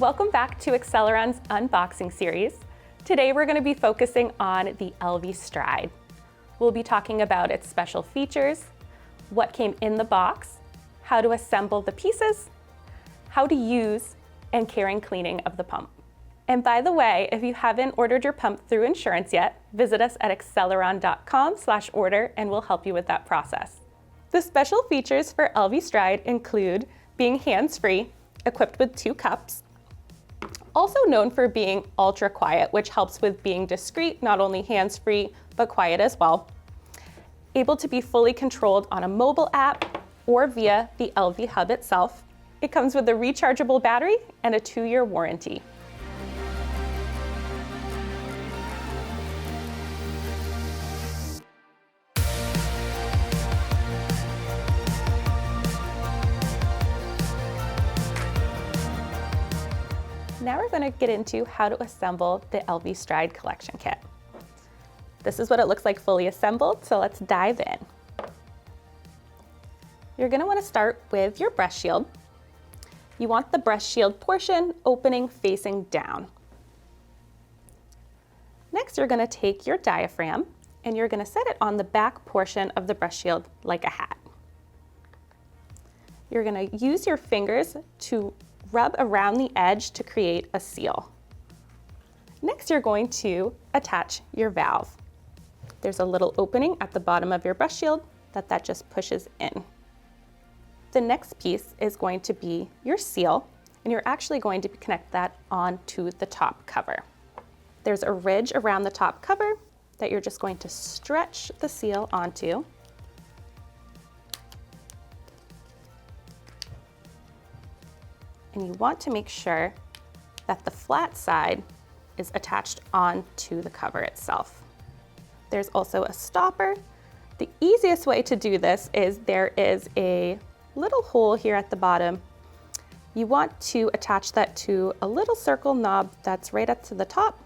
Welcome back to Acceleron's unboxing series. Today we're going to be focusing on the Elvie Stride. We'll be talking about its special features, what came in the box, how to assemble the pieces, how to use and care and cleaning of the pump. And by the way, if you haven't ordered your pump through insurance yet, visit us at acceleron.com/order and we'll help you with that process. The special features for Elvie Stride include being hands-free, equipped with 2 cups, also known for being ultra quiet, which helps with being discreet, not only hands-free, but quiet as well. Able to be fully controlled on a mobile app or via the Elvie hub itself. It comes with a rechargeable battery and a 2-year warranty. Now we're going to get into how to assemble the Elvie Stride collection kit. This is what it looks like fully assembled, so let's dive in. You're going to want to start with your breast shield. You want the breast shield portion opening facing down. Next, you're going to take your diaphragm and you're going to set it on the back portion of the breast shield like a hat. You're going to use your fingers to rub around the edge to create a seal. Next, you're going to attach your valve. There's a little opening at the bottom of your breast shield that just pushes in. The next piece is going to be your seal, and you're actually going to connect that onto the top cover. There's a ridge around the top cover that you're just going to stretch the seal onto. And you want to make sure that the flat side is attached onto the cover itself. There's also a stopper. The easiest way to do this is there is a little hole here at the bottom. You want to attach that to a little circle knob that's right up to the top.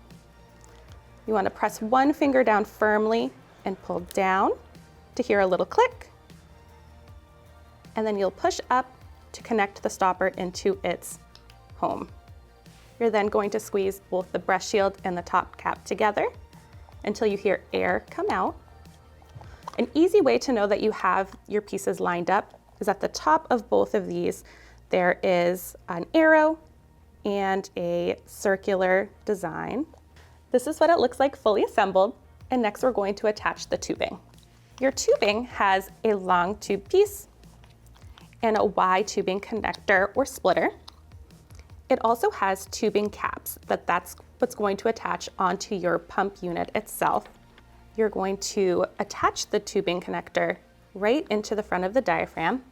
You want to press one finger down firmly and pull down to hear a little click. And then you'll push up to connect the stopper into its home. You're then going to squeeze both the breast shield and the top cap together until you hear air come out. An easy way to know that you have your pieces lined up is at the top of both of these, there is an arrow and a circular design. This is what it looks like fully assembled, and next we're going to attach the tubing. Your tubing has a long tube piece and a Y tubing connector or splitter. It also has tubing caps, that's what's going to attach onto your pump unit itself. You're going to attach the tubing connector right into the front of the diaphragm.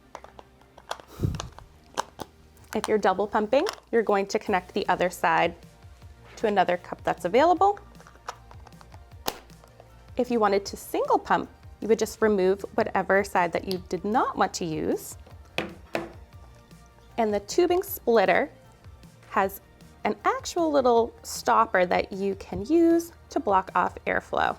If you're double pumping, you're going to connect the other side to another cup that's available. If you wanted to single pump, you would just remove whatever side that you did not want to use. And the tubing splitter has an actual little stopper that you can use to block off airflow.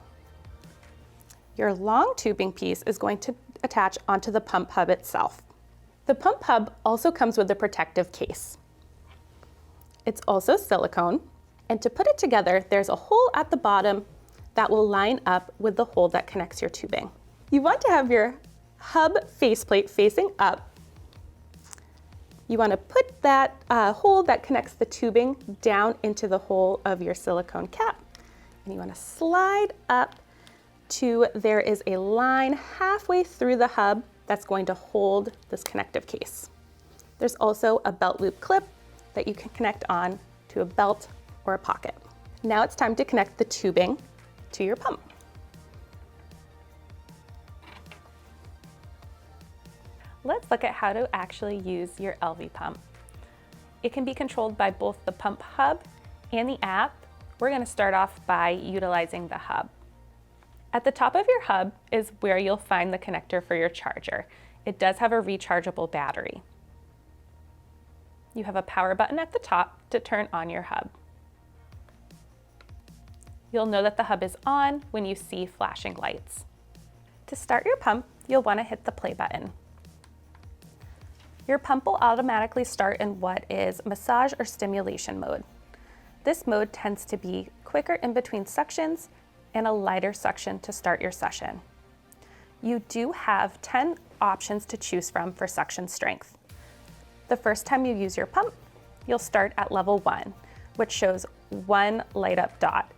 Your long tubing piece is going to attach onto the pump hub itself. The pump hub also comes with a protective case. It's also silicone, and to put it together, there's a hole at the bottom that will line up with the hole that connects your tubing. You want to have your hub faceplate facing up. You want to put that hole that connects the tubing down into the hole of your silicone cap. And you want to slide up to, there is a line halfway through the hub that's going to hold this connective case. There's also a belt loop clip that you can connect on to a belt or a pocket. Now it's time to connect the tubing to your pump. Let's look at how to actually use your Elvie pump. It can be controlled by both the pump hub and the app. We're going to start off by utilizing the hub. At the top of your hub is where you'll find the connector for your charger. It does have a rechargeable battery. You have a power button at the top to turn on your hub. You'll know that the hub is on when you see flashing lights. To start your pump, you'll want to hit the play button. Your pump will automatically start in what is massage or stimulation mode. This mode tends to be quicker in between suctions and a lighter suction to start your session. You do have 10 options to choose from for suction strength. The first time you use your pump, you'll start at level 1, which shows 1 light up dot.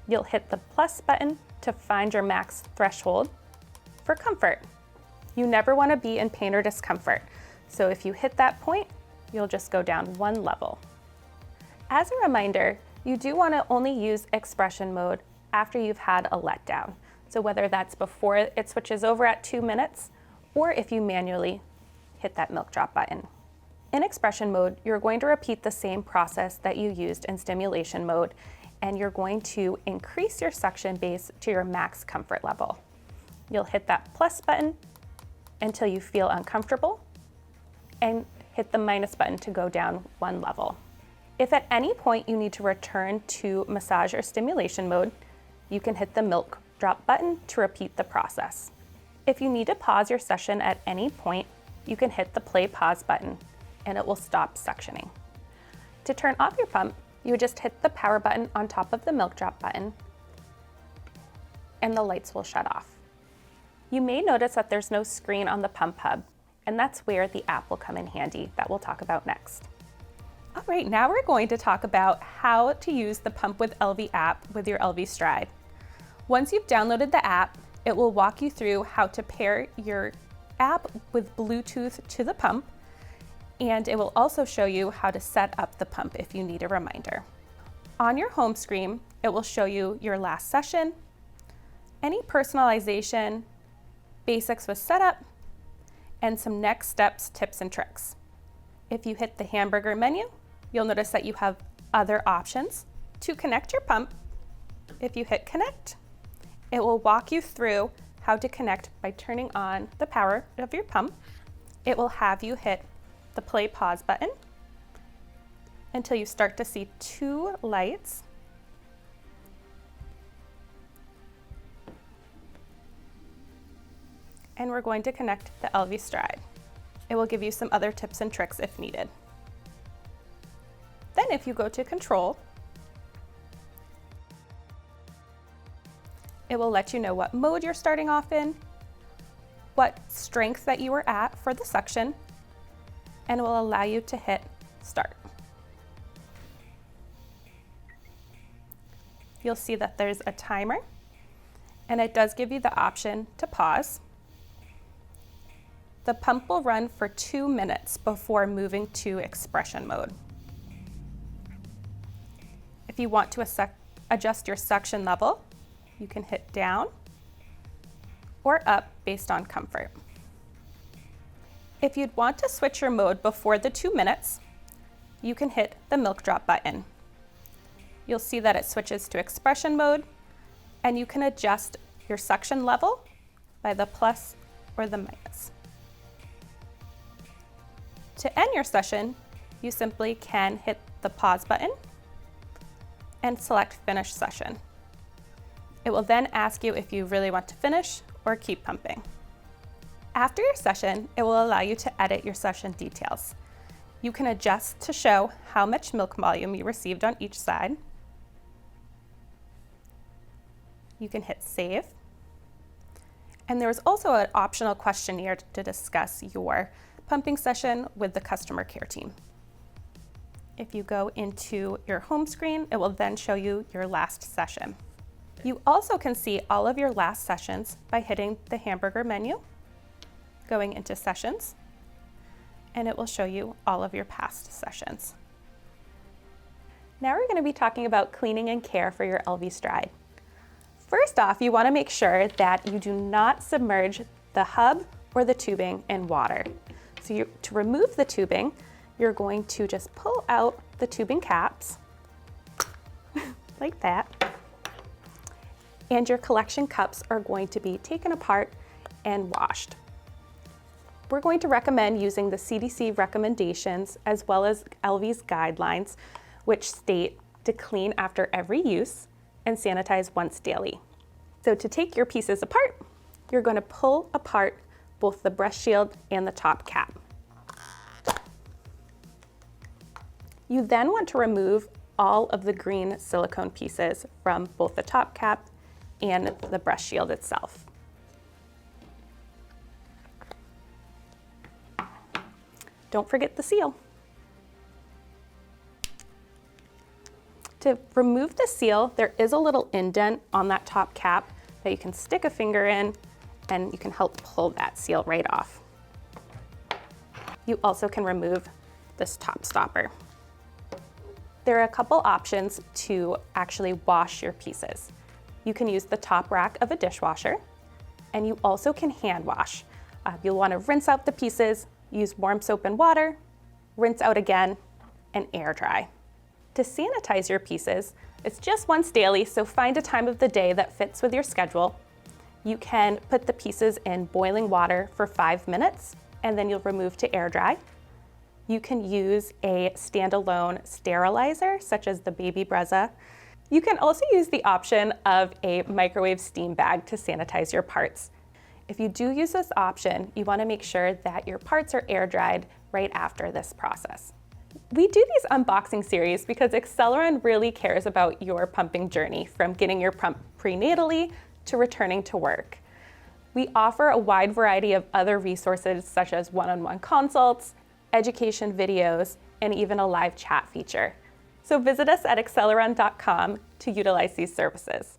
You'll hit the plus button to find your max threshold for comfort. You never want to be in pain or discomfort, so if you hit that point, you'll just go down 1 level. As a reminder, you do want to only use expression mode after you've had a letdown. So whether that's before it switches over at 2 minutes, or if you manually hit that milk drop button. In expression mode, you're going to repeat the same process that you used in stimulation mode, and you're going to increase your suction base to your max comfort level. You'll hit that plus button until you feel uncomfortable, and hit the minus button to go down 1 level. If at any point you need to return to massage or stimulation mode, you can hit the milk drop button to repeat the process. If you need to pause your session at any point, you can hit the play pause button and it will stop suctioning. To turn off your pump, you would just hit the power button on top of the milk drop button and the lights will shut off. You may notice that there's no screen on the pump hub, and that's where the app will come in handy that we'll talk about next. All right, now we're going to talk about how to use the Pump with Elvie app with your Elvie Stride. Once you've downloaded the app, it will walk you through how to pair your app with Bluetooth to the pump, and it will also show you how to set up the pump if you need a reminder. On your home screen, it will show you your last session, any personalization, basics with setup, and some next steps, tips, and tricks. If you hit the hamburger menu, you'll notice that you have other options. To connect your pump, if you hit connect, it will walk you through how to connect by turning on the power of your pump. It will have you hit the play pause button until you start to see 2 lights. And we're going to connect the Elvie Stride. It will give you some other tips and tricks if needed. Then if you go to control, it will let you know what mode you're starting off in, what strength that you were at for the suction, and it will allow you to hit start. You'll see that there's a timer, and it does give you the option to pause. The pump will run for 2 minutes before moving to expression mode. If you want to adjust your suction level, you can hit down or up based on comfort. If you'd want to switch your mode before the 2 minutes, you can hit the milk drop button. You'll see that it switches to expression mode, and you can adjust your suction level by the plus or the minus. To end your session, you simply can hit the pause button and select finish session. It will then ask you if you really want to finish or keep pumping. After your session, it will allow you to edit your session details. You can adjust to show how much milk volume you received on each side. You can hit save. And there is also an optional questionnaire to discuss your pumping session with the customer care team. If you go into your home screen, it will then show you your last session. You also can see all of your last sessions by hitting the hamburger menu, going into sessions, and it will show you all of your past sessions. Now we're going to be talking about cleaning and care for your Elvie Stride. First off, you want to make sure that you do not submerge the hub or the tubing in water. So to remove the tubing, you're going to just pull out the tubing caps like that. And your collection cups are going to be taken apart and washed. We're going to recommend using the CDC recommendations as well as Elvie's guidelines, which state to clean after every use and sanitize once daily. So to take your pieces apart, you're going to pull apart both the breast shield and the top cap. You then want to remove all of the green silicone pieces from both the top cap and the breast shield itself. Don't forget the seal. To remove the seal, there is a little indent on that top cap that you can stick a finger in and you can help pull that seal right off. You also can remove this top stopper. There are a couple options to actually wash your pieces. You can use the top rack of a dishwasher, and you also can hand wash. You'll want to rinse out the pieces, use warm soap and water, rinse out again, and air dry. To sanitize your pieces, it's just once daily, so find a time of the day that fits with your schedule. You can put the pieces in boiling water for 5 minutes, and then you'll remove to air dry. You can use a standalone sterilizer, such as the Baby Brezza. You can also use the option of a microwave steam bag to sanitize your parts. If you do use this option, you want to make sure that your parts are air dried right after this process. We do these unboxing series because Acceleron really cares about your pumping journey, from getting your pump prenatally to returning to work. We offer a wide variety of other resources such as one-on-one consults, education videos, and even a live chat feature. So visit us at acceleron.com to utilize these services.